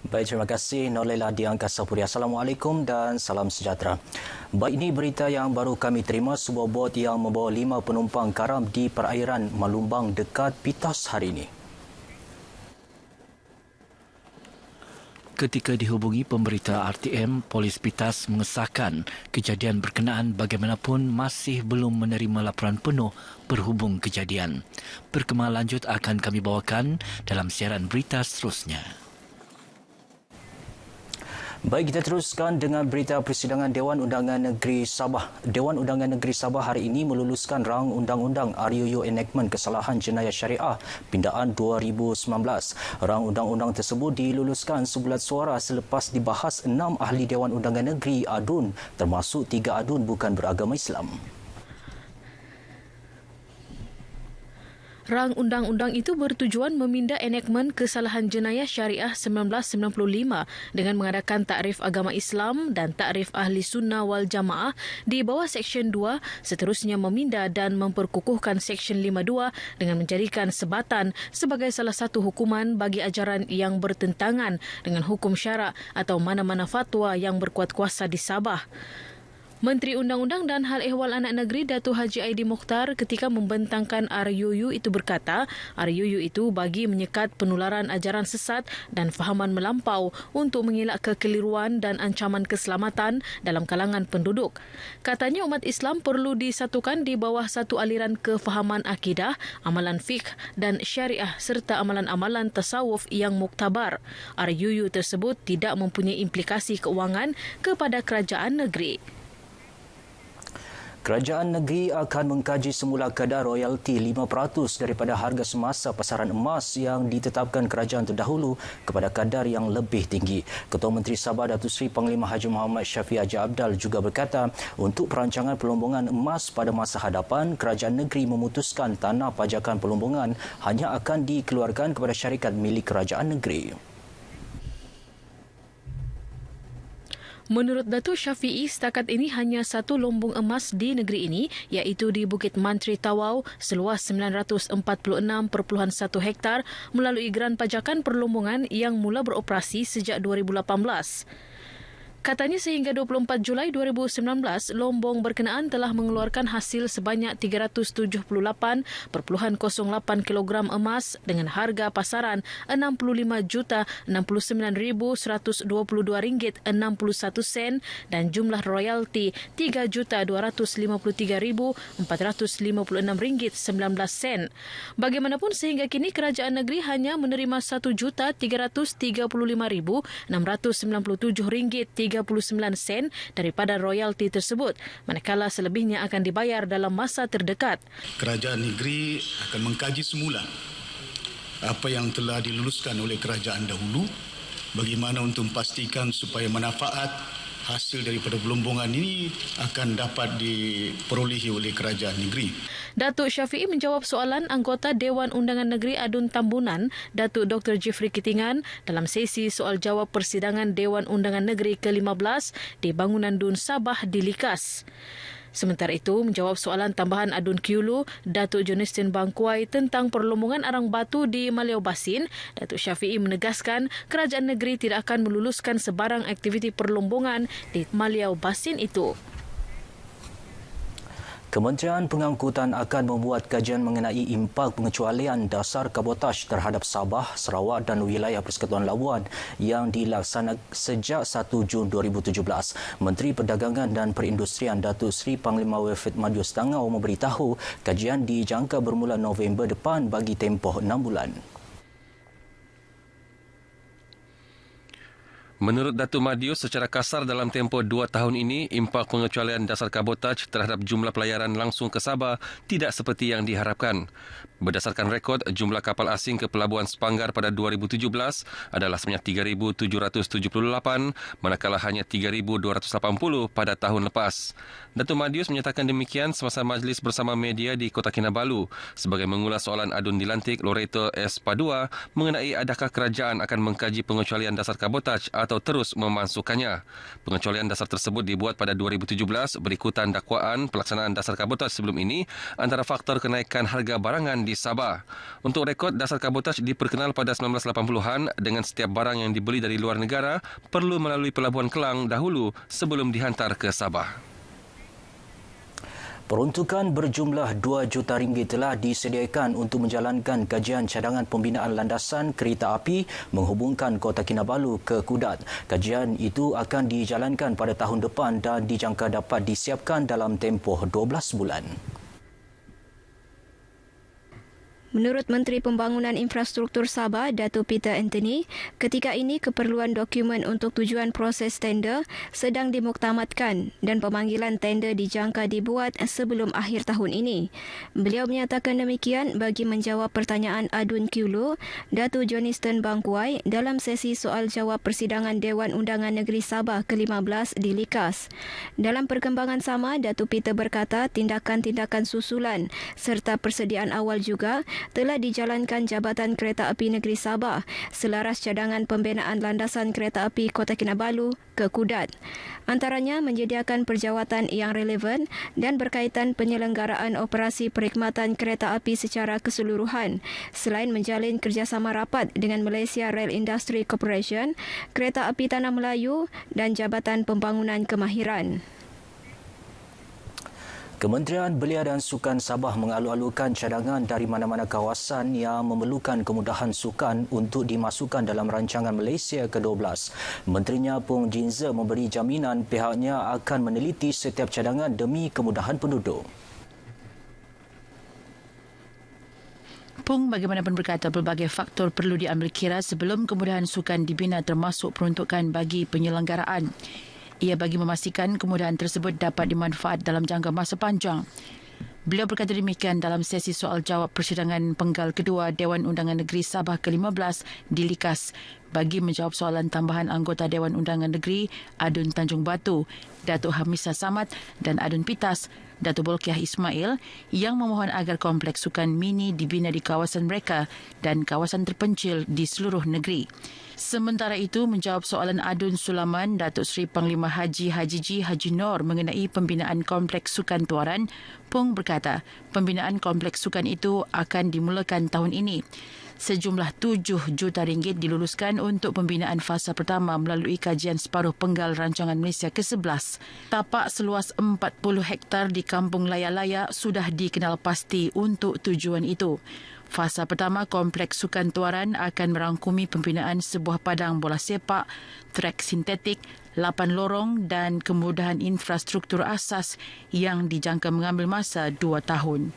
Baik, terima kasih Nolela di Angkasa Puri. Assalamualaikum dan salam sejahtera. Baik, ini berita yang baru kami terima. Sebuah bot yang membawa 5 penumpang karam di perairan Malumbang dekat Pitas hari ini. Ketika dihubungi pemberita RTM, Polis Pitas mengesahkan kejadian berkenaan bagaimanapun masih belum menerima laporan penuh berhubung kejadian. Perkembangan lanjut akan kami bawakan dalam siaran berita seterusnya. Baik, kita teruskan dengan berita persidangan Dewan Undangan Negeri Sabah. Dewan Undangan Negeri Sabah hari ini meluluskan rang undang-undang RUU Enactment Kesalahan Jenayah Syariah Pindaan 2019. Rang undang-undang tersebut diluluskan sebulat suara selepas dibahas 6 ahli Dewan Undangan Negeri ADUN, termasuk 3 ADUN bukan beragama Islam. Rang undang-undang itu bertujuan meminda enakmen kesalahan jenayah syariah 1995 dengan mengadakan takrif agama Islam dan takrif ahli sunnah wal jamaah di bawah Seksyen 2, seterusnya meminda dan memperkukuhkan Seksyen 52 dengan menjadikan sebatan sebagai salah satu hukuman bagi ajaran yang bertentangan dengan hukum syarak atau mana-mana fatwa yang berkuat kuasa di Sabah. Menteri Undang-Undang dan Hal Ehwal Anak Negeri Datuk Haji Aidil Mokhtar ketika membentangkan RUU itu berkata, RUU itu bagi menyekat penularan ajaran sesat dan fahaman melampau untuk mengelak kekeliruan dan ancaman keselamatan dalam kalangan penduduk. Katanya umat Islam perlu disatukan di bawah satu aliran kefahaman akidah, amalan fiqh dan syariah serta amalan-amalan tasawuf yang muktabar. RUU tersebut tidak mempunyai implikasi keuangan kepada kerajaan negeri. Kerajaan negeri akan mengkaji semula kadar royalti 5% daripada harga semasa pasaran emas yang ditetapkan kerajaan terdahulu kepada kadar yang lebih tinggi. Ketua Menteri Sabah Datuk Seri Panglima Haji Muhammad Shafie Haji Abdal juga berkata, untuk perancangan pelombongan emas pada masa hadapan, kerajaan negeri memutuskan tanah pajakan pelombongan hanya akan dikeluarkan kepada syarikat milik kerajaan negeri. Menurut Datuk Syafiee, setakat ini hanya satu lombong emas di negeri ini, iaitu di Bukit Mantri Tawau seluas 946.1 hektar melalui geran pajakan perlombongan yang mula beroperasi sejak 2018. Katanya sehingga 24 Julai 2019, lombong berkenaan telah mengeluarkan hasil sebanyak 378.08 kilogram emas dengan harga pasaran RM65,69,122.61 dan jumlah royalti RM323,456.19. Bagaimanapun sehingga kini kerajaan negeri hanya menerima RM1,355,697.39 daripada royalti tersebut, manakala selebihnya akan dibayar dalam masa terdekat. Kerajaan negeri akan mengkaji semula apa yang telah diluluskan oleh kerajaan dahulu, bagaimana untuk memastikan supaya manfaat hasil daripada pelombongan ini akan dapat diperolehi oleh kerajaan negeri. Datuk Syafiee menjawab soalan anggota Dewan Undangan Negeri ADUN Tambunan, Datuk Dr. Jeffrey Kitingan, dalam sesi soal jawab persidangan Dewan Undangan Negeri ke-15 di bangunan DUN Sabah di Likas. Sementara itu, menjawab soalan tambahan ADUN Kiulu, Datuk Jonistin Bangkuai tentang perlombongan arang batu di Maliau Basin, Datuk Syafiee menegaskan kerajaan negeri tidak akan meluluskan sebarang aktiviti perlombongan di Maliau Basin itu. Kementerian Pengangkutan akan membuat kajian mengenai impak pengecualian dasar kabotaj terhadap Sabah, Sarawak dan wilayah Persekutuan Labuan yang dilaksanakan sejak 1 Jun 2017. Menteri Perdagangan dan Perindustrian Datuk Seri Panglima Wilfred Madius Tangau memberitahu kajian dijangka bermula November depan bagi tempoh 6 bulan. Menurut Datuk Madius, secara kasar dalam tempoh 2 tahun ini, impak pengecualian dasar kabotaj terhadap jumlah pelayaran langsung ke Sabah tidak seperti yang diharapkan. Berdasarkan rekod, jumlah kapal asing ke Pelabuhan Sepanggar pada 2017 adalah sebanyak 3,778, manakala hanya 3,280 pada tahun lepas. Datuk Madius menyatakan demikian semasa majlis bersama media di Kota Kinabalu sebagai mengulas soalan ADUN dilantik Loreto S. Padua mengenai adakah kerajaan akan mengkaji pengecualian dasar kabotaj atau terus memasukkannya. Pengecualian dasar tersebut dibuat pada 2017 berikutan dakwaan pelaksanaan dasar kabotase sebelum ini antara faktor kenaikan harga barangan di Sabah. Untuk rekod, dasar kabotase diperkenal pada 1980-an dengan setiap barang yang dibeli dari luar negara perlu melalui Pelabuhan Kelang dahulu sebelum dihantar ke Sabah. Peruntukan berjumlah RM2 juta telah disediakan untuk menjalankan kajian cadangan pembinaan landasan kereta api menghubungkan Kota Kinabalu ke Kudat. Kajian itu akan dijalankan pada tahun depan dan dijangka dapat disiapkan dalam tempoh 12 bulan. Menurut Menteri Pembangunan Infrastruktur Sabah, Datuk Peter Anthony, ketika ini keperluan dokumen untuk tujuan proses tender sedang dimuktamadkan dan pemanggilan tender dijangka dibuat sebelum akhir tahun ini. Beliau menyatakan demikian bagi menjawab pertanyaan Adun Kiulu, Datuk Johnston Bangkuai dalam sesi soal jawab persidangan Dewan Undangan Negeri Sabah ke-15 di Likas. Dalam perkembangan sama, Datuk Peter berkata tindakan-tindakan susulan serta persediaan awal juga telah dijalankan Jabatan Kereta Api Negeri Sabah selaras cadangan pembinaan landasan kereta api Kota Kinabalu ke Kudat. Antaranya menyediakan perjawatan yang relevan dan berkaitan penyelenggaraan operasi perkhidmatan kereta api secara keseluruhan selain menjalin kerjasama rapat dengan Malaysia Rail Industry Corporation, Kereta Api Tanah Melayu dan Jabatan Pembangunan Kemahiran. Kementerian Belia dan Sukan Sabah mengalu-alukan cadangan dari mana-mana kawasan yang memerlukan kemudahan sukan untuk dimasukkan dalam rancangan Malaysia ke-12. Menterinya Pung Jinza memberi jaminan pihaknya akan meneliti setiap cadangan demi kemudahan penduduk. Pung bagaimanapun berkata pelbagai faktor perlu diambil kira sebelum kemudahan sukan dibina termasuk peruntukan bagi penyelenggaraan. Ia bagi memastikan kemudahan tersebut dapat dimanfaat dalam jangka masa panjang. Beliau berkata demikian dalam sesi soal jawab persidangan penggal kedua Dewan Undangan Negeri Sabah ke-15 di Likas bagi menjawab soalan tambahan anggota Dewan Undangan Negeri Adun Tanjung Batu, Datuk Hamisa Samad dan Adun Pitas, Datuk Bolkiah Ismail yang memohon agar kompleks sukan mini dibina di kawasan mereka dan kawasan terpencil di seluruh negeri. Sementara itu, menjawab soalan Adun Sulaman, Datuk Seri Panglima Haji Haji Nor mengenai pembinaan kompleks sukan Tuaran, Pung berkata pembinaan kompleks sukan itu akan dimulakan tahun ini. Sejumlah RM7 juta diluluskan untuk pembinaan fasa pertama melalui kajian separuh penggal rancangan Malaysia ke-11. Tapak seluas 40 hektar di Kampung Laya-Laya sudah dikenal pasti untuk tujuan itu. Fasa pertama kompleks sukan Tuaran akan merangkumi pembinaan sebuah padang bola sepak, trek sintetik, 8 lorong dan kemudahan infrastruktur asas yang dijangka mengambil masa 2 tahun.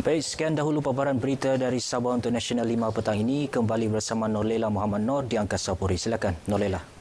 Baik, sekian dahulu paparan berita dari Sabah untuk Nasional 5 petang ini. Kembali bersama Norlela Muhammad Nor di Angkasa Puri. Silakan, Norlela.